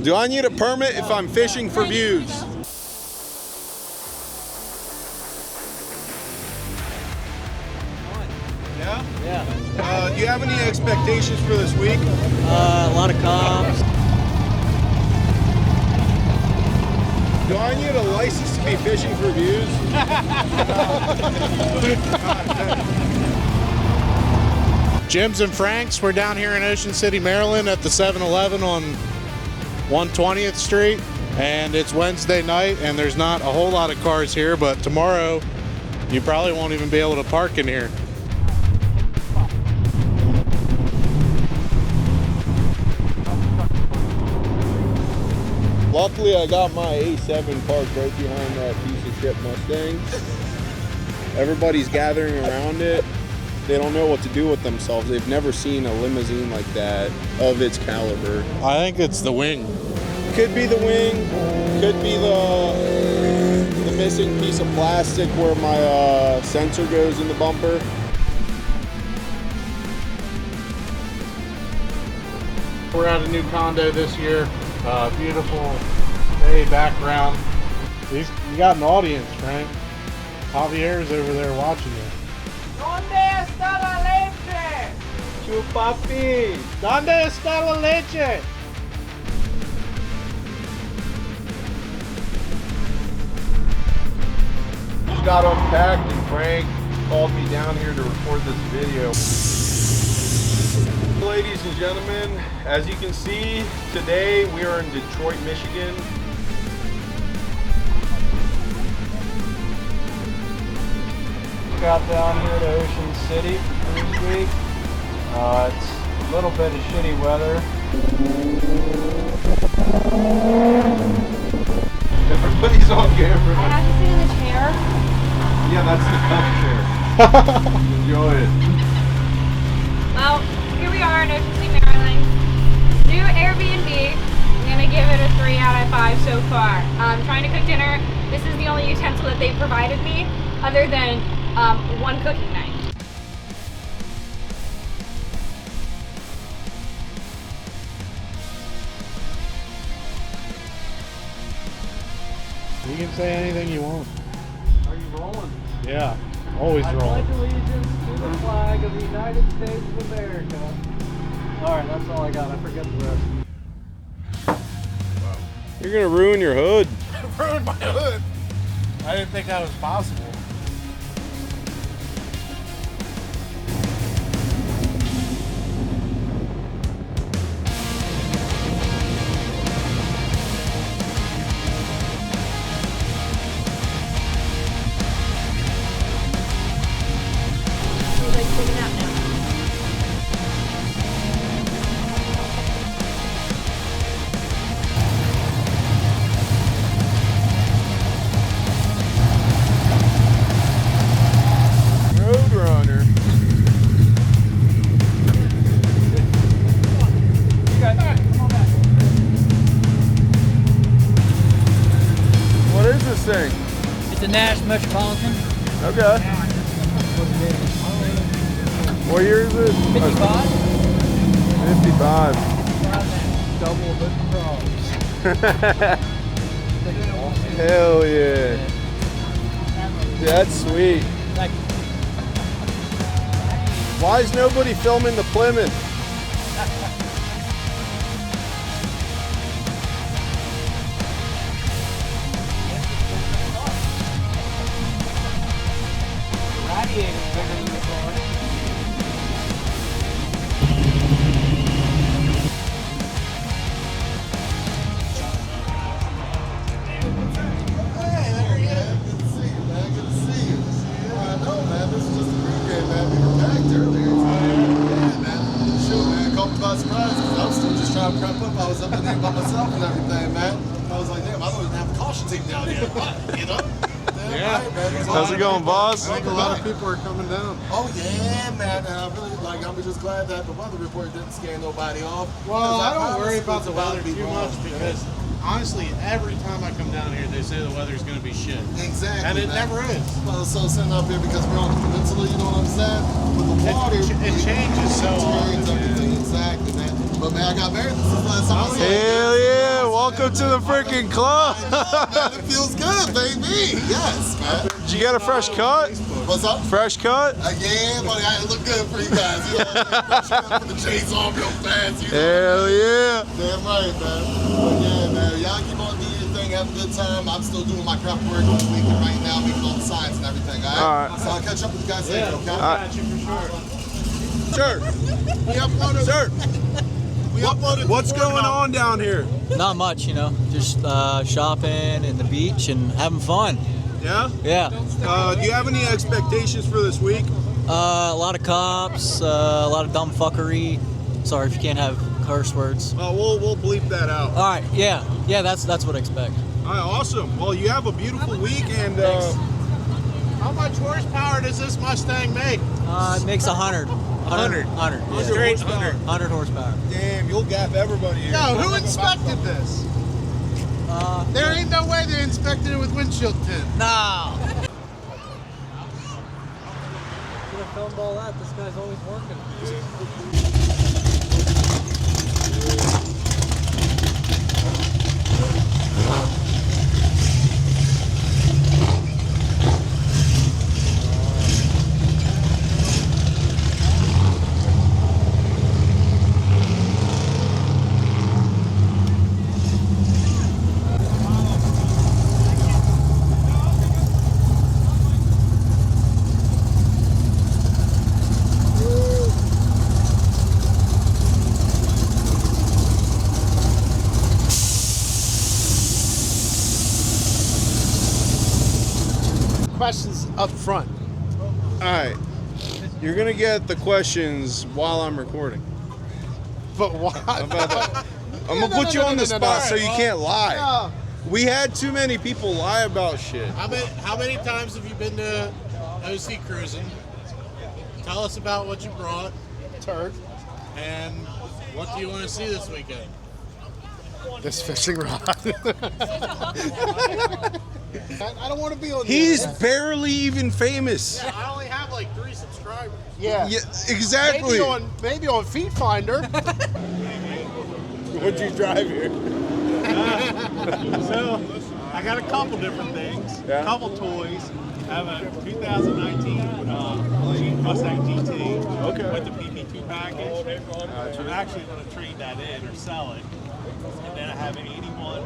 Do I need a permit if I'm fishing for views? Yeah? Yeah. Do you have any expectations for this week? A lot of comps. Do I need a license to be fishing for views? Jim's and Frank's, we're down here in Ocean City, Maryland at the 7-Eleven on 120th Street, and it's Wednesday night and there's not a whole lot of cars here, but tomorrow you probably won't even be able to park in here. Luckily, I got my A7 parked right behind that piece of shit Mustang. Everybody's gathering around it. They don't know what to do with themselves. They've never seen a limousine like that of its caliber. I think it's the wing. Could be the wing, could be the missing piece of plastic where my sensor goes in the bumper. We're at a new condo this year. Beautiful bay background. You got an audience, Frank. Javier's over there watching you. ¿Dónde está la leche? Chupapi! ¿Dónde está la leche? Just got unpacked and Frank called me down here to record this video. Ladies and gentlemen, as you can see, today we are in Detroit, Michigan. Got down here to Ocean City this week. It's a little bit of shitty weather. Everybody's on camera. I have to sit in the chair. Yeah, that's the cup chair. Enjoy it. Well, here we are in Ocean City, Maryland. New Airbnb. I'm gonna give it a 3 out of 5 so far. I'm trying to cook dinner. This is the only utensil that they provided me, other than one cooking knife. You can say anything you want. Are you rolling? Yeah, always I rolling. pledge allegiance to the flag of the United States of America. Alright, that's all I got. I forget the rest. You're gonna ruin your hood. Ruined my hood. I didn't think that was possible. He's like taking out now. Roadrunner. What is this thing? It's a Nash Metropolitan. Okay. What year is it? 55. 55. Double the cross. Hell yeah. Dude, that's sweet. Thank you. Why is nobody filming the Plymouth? Radiator's bigger than the car. Hey, there you go. Good to see you, man. Good to see you. I know, man. This is just a pregame, man. We were packed earlier. Yeah, man. Shoot, man. Caught me by surprise because I was still just trying to prep up. I was up in there by myself and everything, man. I was like, damn, I don't even have a caution tape down here. What? You know? Yeah. Right, man. How's it going, boss? I think a lot of people are coming down. Oh yeah, man. And I really I'm just glad that the weather report didn't scare nobody off. Well, I don't worry Honestly, about the it's about weather to be too wrong, much you know? because honestly, every time I come down here, they say the weather's going to be shit. Exactly. And it man. never is. Well, so sitting up here because we're on the peninsula, you know what I'm saying? With the water, It changes so often, everything. man. Exactly, man. But man, I got married. This is the last time I saw you. Hell yeah, Welcome to the freaking club. Man, it feels good, baby. Yes, man. Did you get a fresh cut? What's up? Fresh cut? Yeah, buddy, I look good for you guys. You know, fresh cut, put the J's on real fast. You know? Hell yeah. Damn right, man. But yeah, man, y'all keep on doing your thing, have a good time. I'm still doing my craft work on the weekend right now, making all the signs and everything, all right? All right. So I'll catch up with you guys later, okay? Got you for sure. Sir. We uploaded. Sir. We uploaded. What's going on down here? Not much, you know. Just shopping and the beach and having fun. Yeah? Yeah. Do you have any expectations for this week? A lot of cops, a lot of dumb fuckery. Sorry if you can't have curse words. We'll bleep that out. All right. Yeah. Yeah. That's what I expect. All right, awesome. Well, you have a beautiful week, and How much horsepower does this Mustang make? It makes 100. 100. 100. Yeah. Straight 100. 100 horsepower. damn, you'll gap everybody here. No, who inspected this? There ain't no way they inspected it with windshield tint. No. Should have filmed all that. This guy's always working. Questions up front. All right. You're going to get the questions while I'm recording. But why? How about that? I'm going to put you on the spot so you can't lie. We had too many people lie about shit. How many times have you been to OC Cruisin? Tell us about what you brought. Turd. And what do you want to see this weekend? This fishing rod. I don't want to be on. He's barely even famous. I only have like 3 subscribers. Yeah. Yeah, exactly. Maybe on Feet Finder. What'd you drive here? So, I got a couple different things, Yeah. a couple toys. I have a 2019 Jeep Mustang GT with the PP2 package. I'm actually going to trade that in or sell it. And then I have an 81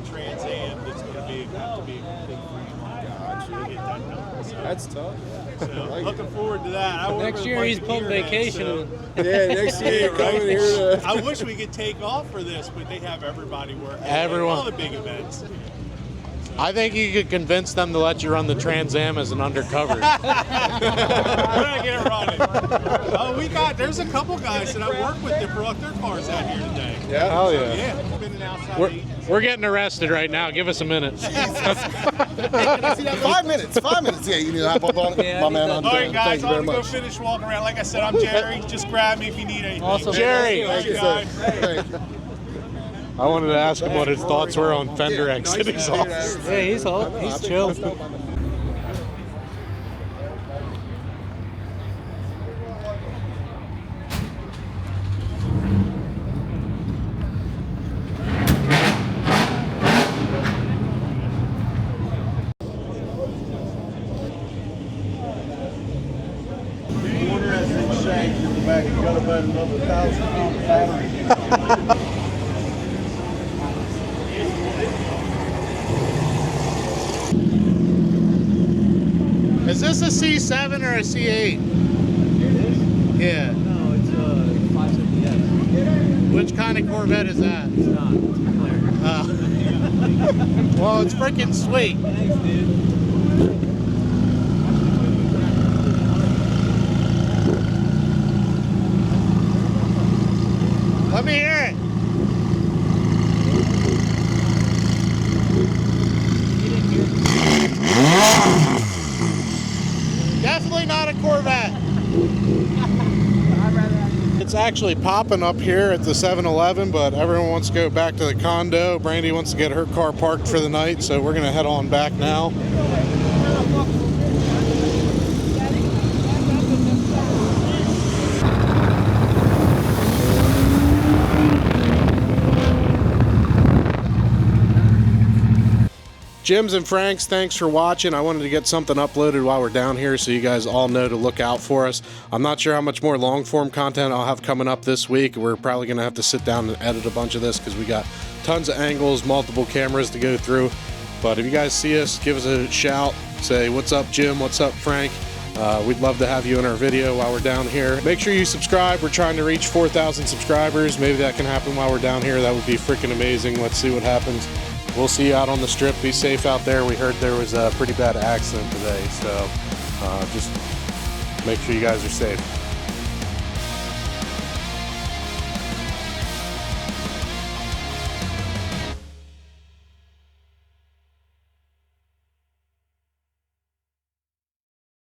Trans Am that's going to have to be a complete free one to get that done. So, That's tough. so looking forward to that. I Next work year with he's a bunch pulling of gearheads, vacation. so- Yeah, next year you're coming here to... I wish we could take off for this, but they have everybody working. Everyone. All the big events. I think you could convince them to let you run the Trans Am as an undercover. We're not gonna run it. There's a couple guys that I work with that brought their cars out here today. Yeah? Hell yeah. Yeah, it's been an outside We're, agency. we're getting arrested right now. Give us a minute. 5 minutes. 5 minutes. Yeah, you need to hop up on it. Yeah, My man, I I'm All right, Thank guys, you I'm very gonna go much. finish walking around. Like I said, I'm Jerry. Just grab me if you need anything. Awesome. Jerry. Thank you, sir. guys. Thank you. I wanted to ask him what his thoughts were on fender exit exhaust. Yeah, he's chill. Corner has been shanked in the back. You got about another 1,000 pound battery. Is this a C7 or a C8? Yeah. No, it's 570S. Which kind of Corvette is that? It's not. It's McLaren. Well, it's freaking sweet. Thanks, dude. Let me hear it. Definitely not a Corvette. It's actually popping up here at the 7-Eleven, but everyone wants to go back to the condo. Brandy wants to get her car parked for the night, so we're going to head on back now. Jim's and Frank's, thanks for watching. I wanted to get something uploaded while we're down here so you guys all know to look out for us. I'm not sure how much more long form content I'll have coming up this week. We're probably going to have to sit down and edit a bunch of this because we got tons of angles, multiple cameras to go through. But if you guys see us, give us a shout. Say, what's up, Jim? What's up, Frank? We'd love to have you in our video while we're down here. Make sure you subscribe. We're trying to reach 4,000 subscribers. Maybe that can happen while we're down here. That would be freaking amazing. Let's see what happens. We'll see you out on the strip. Be safe out there. We heard there was a pretty bad accident today, so just make sure you guys are safe.